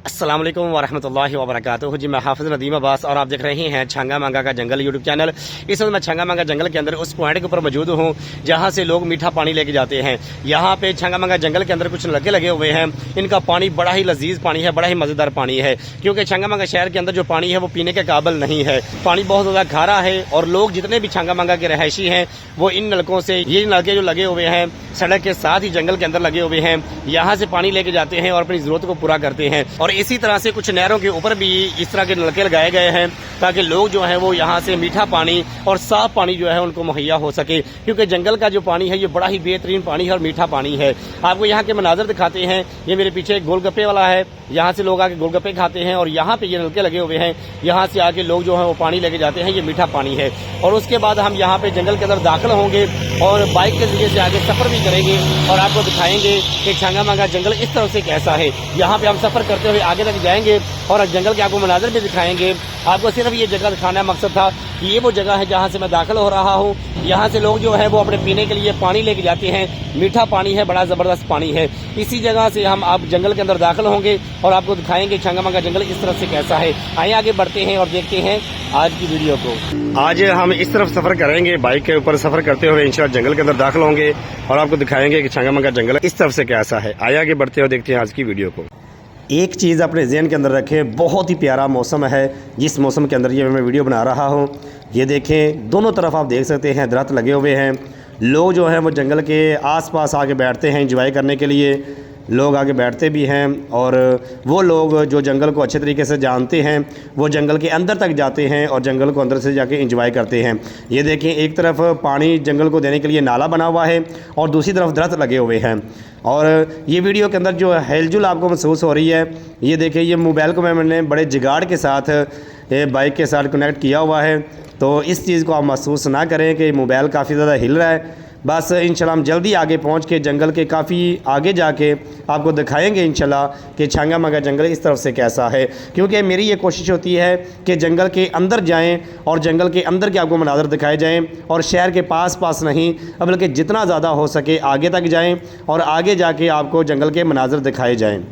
अस्सलाम वालेकुम वरहमतुल्लाहि वबरकातुहू। जी मैं हाफिज़ नदीम अब्बास और आप देख रहे हैं छंगा मंगा का जंगल यूट्यूब चैनल। इस वक्त मैं छंगा मंगा जंगल के अंदर उस पॉइंट के ऊपर मौजूद हूँ जहाँ से लोग मीठा पानी लेके जाते हैं। यहाँ पे छंगा मंगा जंगल के अंदर कुछ नलके लगे हुए हैं। इनका पानी बड़ा ही लजीज पानी है, बड़ा ही मज़ेदार पानी है, क्योंकि छंगा मंगा शहर के अंदर जो पानी है वो पीने के काबिल नहीं है। पानी बहुत ज़्यादा खारा है और लोग जितने भी छंगा मंगा के रहायशी हैं वो इन नलकों से, ये नलके जो लगे हुए हैं सड़क के साथ ही जंगल के अंदर लगे हुए हैं, यहाँ से पानी लेके जाते हैं और अपनी जरूरत को पूरा करते हैं। और इसी तरह से कुछ नहरों के ऊपर भी इस तरह के नलके लगाए गए हैं ताकि लोग जो है वो यहाँ से मीठा पानी और साफ पानी जो है उनको मुहैया हो सके, क्योंकि जंगल का जो पानी है ये बड़ा ही बेहतरीन पानी है और मीठा पानी है। आपको यहाँ के मनाजर दिखाते हैं। ये मेरे पीछे एक गोलगप्पे वाला है, यहाँ से लोग आके गोलगप्पे खाते हैं और यहाँ पे ये नलके लगे हुए हैं, यहाँ से आके लोग जो है वो पानी लेके जाते हैं। ये मीठा पानी है। और उसके बाद हम यहाँ पे जंगल के अंदर दाखिल होंगे और बाइक के जरिए से आगे सफर भी करेंगे और आपको दिखाएंगे कि छंगा मंगा जंगल इस तरह से कैसा है। यहाँ पे हम सफर करते हुए आगे तक जाएंगे और जंगल के आपको मनाजर भी दिखाएंगे। आपको सिर्फ ये जगह दिखाना मकसद था कि ये वो जगह है जहाँ से मैं दाखिल हो रहा हूँ। यहाँ से लोग जो है वो अपने पीने के लिए पानी लेके जाते हैं। मीठा पानी है, बड़ा जबरदस्त पानी है। इसी जगह से हम आप जंगल के अंदर दाखिल होंगे और आपको दिखाएंगे छंगा मंगा जंगल इस तरह से कैसा है। आइए आगे बढ़ते हैं और देखते हैं आज की वीडियो को। आज हम इस तरफ सफर करेंगे, बाइक के ऊपर सफर करते हुए इंशाल्लाह जंगल के अंदर दाखिल होंगे और आपको दिखाएंगे कि छंगा मंगा जंगल इस तरफ से कैसा है। आइए आगे बढ़ते हुए देखते हैं आज की वीडियो को। एक चीज़ अपने ज़हन के अंदर रखें, बहुत ही प्यारा मौसम है जिस मौसम के अंदर ये मैं वीडियो बना रहा हूँ। ये देखें, दोनों तरफ आप देख सकते हैं दरख्त लगे हुए हैं। लोग जो हैं वो जंगल के आसपास आके बैठते हैं एंजॉय करने के लिए। लोग आगे बैठते भी हैं और वो लोग जो जंगल को अच्छे तरीके से जानते हैं वो जंगल के अंदर तक जाते हैं और जंगल को अंदर से जाके एंजॉय करते हैं। ये देखें, एक तरफ पानी जंगल को देने के लिए नाला बना हुआ है और दूसरी तरफ दरख्त लगे हुए हैं। और ये वीडियो के अंदर जो हिलजुल आपको महसूस हो रही है, ये देखें, ये मोबाइल को मैंने बड़े जुगाड़ के साथ बाइक के साथ कनेक्ट किया हुआ है, तो इस चीज़ को आप महसूस ना करें कि मोबाइल काफ़ी ज़्यादा हिल रहा है। बस इंशाल्लाह हम जल्दी आगे पहुंच के जंगल के काफ़ी आगे जाके आपको दिखाएंगे इंशाल्लाह कि छंगा मंगा जंगल इस तरफ से कैसा है, क्योंकि मेरी ये कोशिश होती है कि जंगल के अंदर जाएं और जंगल के अंदर के आपको मनाज़र दिखाए जाएं और शहर के पास नहीं बल्कि जितना ज़्यादा हो सके आगे तक जाएँ और आगे जाके आपको जंगल के मनाज़र दिखाए जाएँ।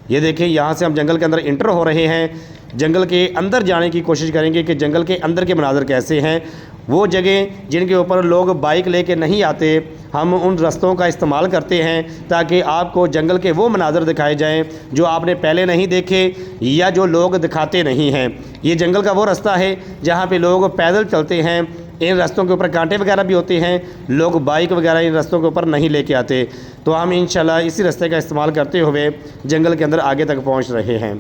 ये देखें, यहाँ से हम जंगल के अंदर इंटर हो रहे हैं। जंगल के अंदर जाने की कोशिश करेंगे कि जंगल के अंदर के मनाज़र कैसे हैं। वो जगह जिनके ऊपर लोग बाइक लेके नहीं आते, हम उन रास्तों का इस्तेमाल करते हैं ताकि आपको जंगल के वो मनाज़र दिखाए जाएं जो आपने पहले नहीं देखे या जो लोग दिखाते नहीं हैं। ये जंगल का वो रास्ता है जहाँ पे लोग पैदल चलते हैं। इन रास्तों के ऊपर कांटे वगैरह भी होते हैं, लोग बाइक वगैरह इन रास्तों के ऊपर नहीं लेके आते। तो हम इंशाल्लाह इसी रास्ते का इस्तेमाल करते हुए जंगल के अंदर आगे तक पहुँच रहे हैं।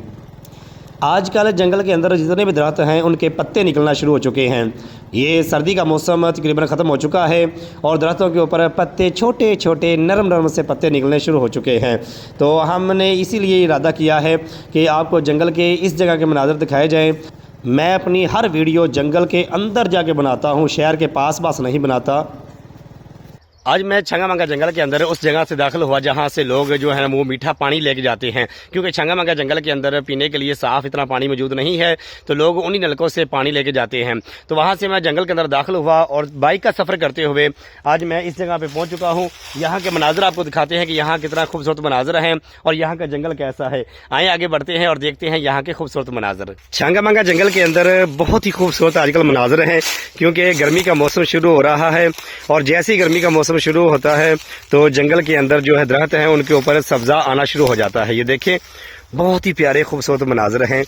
आजकल जंगल के अंदर जितने भी दरख्त हैं उनके पत्ते निकलना शुरू हो चुके हैं। ये सर्दी का मौसम तकरीबन ख़त्म हो चुका है और दरख्तों के ऊपर पत्ते छोटे छोटे नरम नरम से पत्ते निकलने शुरू हो चुके हैं। तो हमने इसीलिए इरादा किया है कि आपको जंगल के इस जगह के मनाज़र दिखाए जाएँ। मैं अपनी हर वीडियो जंगल के अंदर जाके बनाता हूँ, शहर के पास नहीं बनाता। आज मैं छंगा मंगा जंगल के अंदर उस जगह से दाखिल हुआ जहाँ से लोग जो है वो मीठा पानी लेके जाते हैं, क्योंकि छंगा मंगा जंगल के अंदर पीने के लिए साफ़ इतना पानी मौजूद नहीं है, तो लोग उन्हीं नलकों से पानी लेके जाते हैं। तो वहाँ से मैं जंगल के अंदर दाखिल हुआ और बाइक का सफ़र करते हुए आज मैं इस जगह पर पहुँच चुका हूँ। यहाँ के मनाजर आपको दिखाते हैं कि यहाँ कितना खूबसूरत मनाजर हैं और यहाँ का जंगल कैसा है। आए आगे बढ़ते हैं और देखते हैं यहाँ के खूबसूरत मनाजर। छंगा मंगा जंगल के अंदर बहुत ही खूबसूरत आजकल मनाजर हैं, क्योंकि गर्मी का मौसम शुरू हो रहा है और जैसे ही गर्मी का मौसम शुरू होता है तो जंगल के अंदर जो है दरख्त हैं उनके ऊपर सब्जा आना शुरू हो जाता है। ये देखें, बहुत ही प्यारे खूबसूरत मनाजर हैं।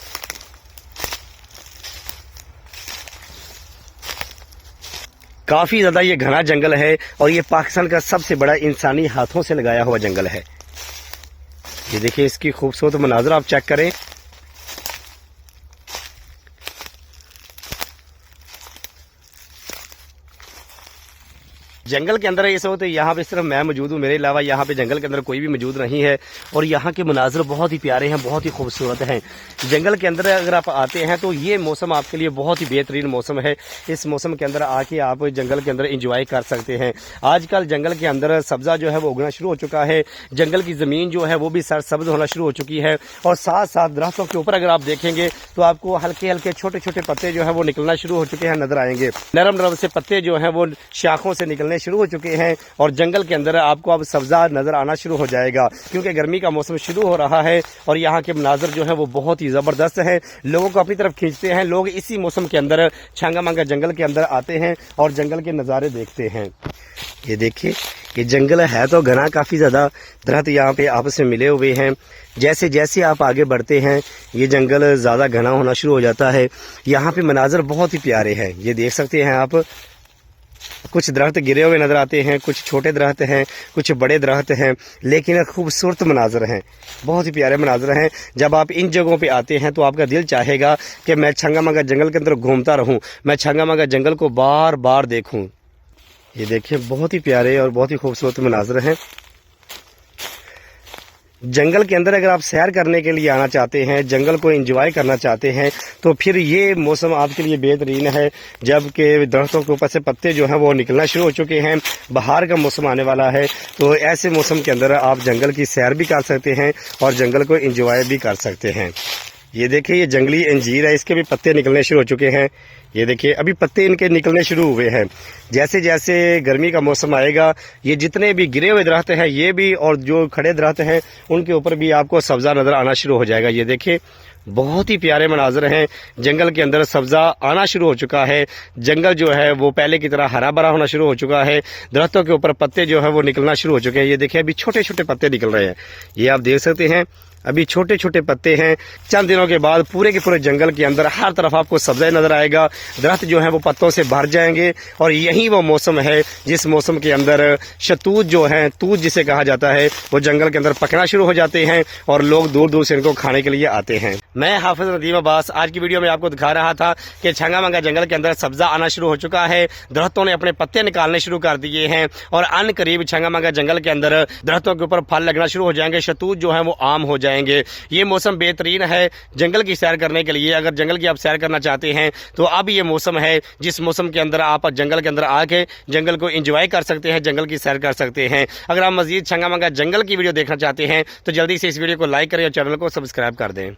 काफ़ी ज़्यादा ये घना जंगल है और ये पाकिस्तान का सबसे बड़ा इंसानी हाथों से लगाया हुआ जंगल है। ये देखिए, इसकी खूबसूरत मनाजर आप चेक करें। जंगल के अंदर इस वक्त यहाँ पे सिर्फ मैं मौजूद हूँ, मेरे अलावा यहाँ पे जंगल के अंदर कोई भी मौजूद नहीं है और यहाँ के मनाजर बहुत ही प्यारे हैं, बहुत ही खूबसूरत हैं। जंगल के अंदर अगर आप आते हैं तो ये मौसम आपके लिए बहुत ही बेहतरीन मौसम है। इस मौसम के अंदर आके आप जंगल के अंदर इंजॉय कर सकते हैं। आजकल जंगल के अंदर सब्जा जो है वो उगना शुरू हो चुका है, जंगल की ज़मीन जो है वो भी सरसब्ज होना शुरू हो चुकी है और साथ साथ दरख्तों के ऊपर अगर आप देखेंगे तो आपको हल्के हल्के छोटे छोटे पत्ते जो है वो निकलना शुरू हो चुके हैं नजर आएंगे। नरम नरम से पत्ते जो है वो शाखों से निकलने शुरू हो चुके हैं और जंगल के अंदर आपको अब सब्ज़ा नज़र आना शुरू हो जाएगा, क्योंकि गर्मी का मौसम शुरू हो रहा है और यहाँ के मनाजर जो है वो बहुत ही ज़बरदस्त है, लोगों को अपनी तरफ खींचते हैं। लोग इसी मौसम के अंदर छांगा मांगा जंगल के अंदर आते हैं और जंगल के नज़ारे देखते हैं। ये देखिए, ये जंगल है तो घना, काफ़ी ज़्यादा दरख्त यहाँ पे आपस में मिले हुए हैं। जैसे जैसे आप आगे बढ़ते हैं ये जंगल ज़्यादा घना होना शुरू हो जाता है। यहाँ पे मनाजर बहुत ही प्यारे हैं, ये देख सकते हैं आप। कुछ दरख्त गिरे हुए नज़र आते हैं, कुछ छोटे दरख्त हैं, कुछ बड़े दरख्त हैं, लेकिन खूबसूरत मनाजर हैं, बहुत ही प्यारे मनाजर हैं। जब आप इन जगहों पे आते हैं तो आपका दिल चाहेगा कि मैं छांगा मांगा जंगल के अंदर घूमता रहूं, मैं छांगा मांगा जंगल को बार बार देखूं। ये देखिए, बहुत ही प्यारे और बहुत ही खूबसूरत मनाजर हैं। जंगल के अंदर अगर आप सैर करने के लिए आना चाहते हैं, जंगल को एंजॉय करना चाहते हैं, तो फिर ये मौसम आपके लिए बेहतरीन है, जबकि दरख्तों के ऊपर से पत्ते जो हैं वो निकलना शुरू हो चुके हैं, बाहर का मौसम आने वाला है। तो ऐसे मौसम के अंदर आप जंगल की सैर भी कर सकते हैं और जंगल को एंजॉय भी कर सकते हैं। ये देखिए, ये जंगली अंजीर है, इसके भी पत्ते निकलने शुरू हो चुके हैं। ये देखिए, अभी पत्ते इनके निकलने शुरू हुए हैं। जैसे जैसे गर्मी का मौसम आएगा, ये जितने भी गिरे हुए दरख्त हैं ये भी, और जो खड़े दरख्त हैं उनके ऊपर भी आपको सब्ज़ा नज़र आना शुरू हो जाएगा। ये देखिए, बहुत ही प्यारे मनाजर हैं। जंगल के अंदर सब्ज़ा आना शुरू हो चुका है, जंगल जो है वो पहले की तरह हरा भरा होना शुरू हो चुका है, दरख्तों के ऊपर पत्ते जो है वो निकलना शुरू हो चुके हैं। ये देखिए, अभी छोटे छोटे पत्ते निकल रहे हैं, ये आप देख सकते हैं, अभी छोटे छोटे पत्ते हैं। चंद दिनों के बाद पूरे के पूरे जंगल के अंदर हर तरफ आपको सब्ज़ा नज़र आएगा, दरख्त जो है वो पत्तों से भर जाएंगे। और यही वो मौसम है जिस मौसम के अंदर शतूत जो है, तूत जिसे कहा जाता है, वो जंगल के अंदर पकना शुरू हो जाते हैं और लोग दूर दूर से इनको खाने के लिए आते हैं। मैं हाफिज नदीम अब्बास आज की वीडियो में आपको दिखा रहा था कि छांगा मांगा जंगल के अंदर सब्ज़ा आना शुरू हो चुका है, दरख्तों ने अपने पत्ते निकालने शुरू कर दिए हैं और अन करीब छांगा मांगा जंगल के अंदर दरख्तों के ऊपर फल लगना शुरू हो जाएंगे, शतूत जो है वो आम हो जाएंगे। ये मौसम बेहतरीन है जंगल की सैर करने के लिए। अगर जंगल की आप सैर करना चाहते हैं तो अब ये मौसम है जिस मौसम के अंदर आप जंगल के अंदर आके जंगल को एंजॉय कर सकते हैं, जंगल की सैर कर सकते हैं। अगर आप मजीद छांगा मांगा जंगल की वीडियो देखना चाहते हैं तो जल्दी से इस वीडियो को लाइक करें और चैनल को सब्सक्राइब कर दें।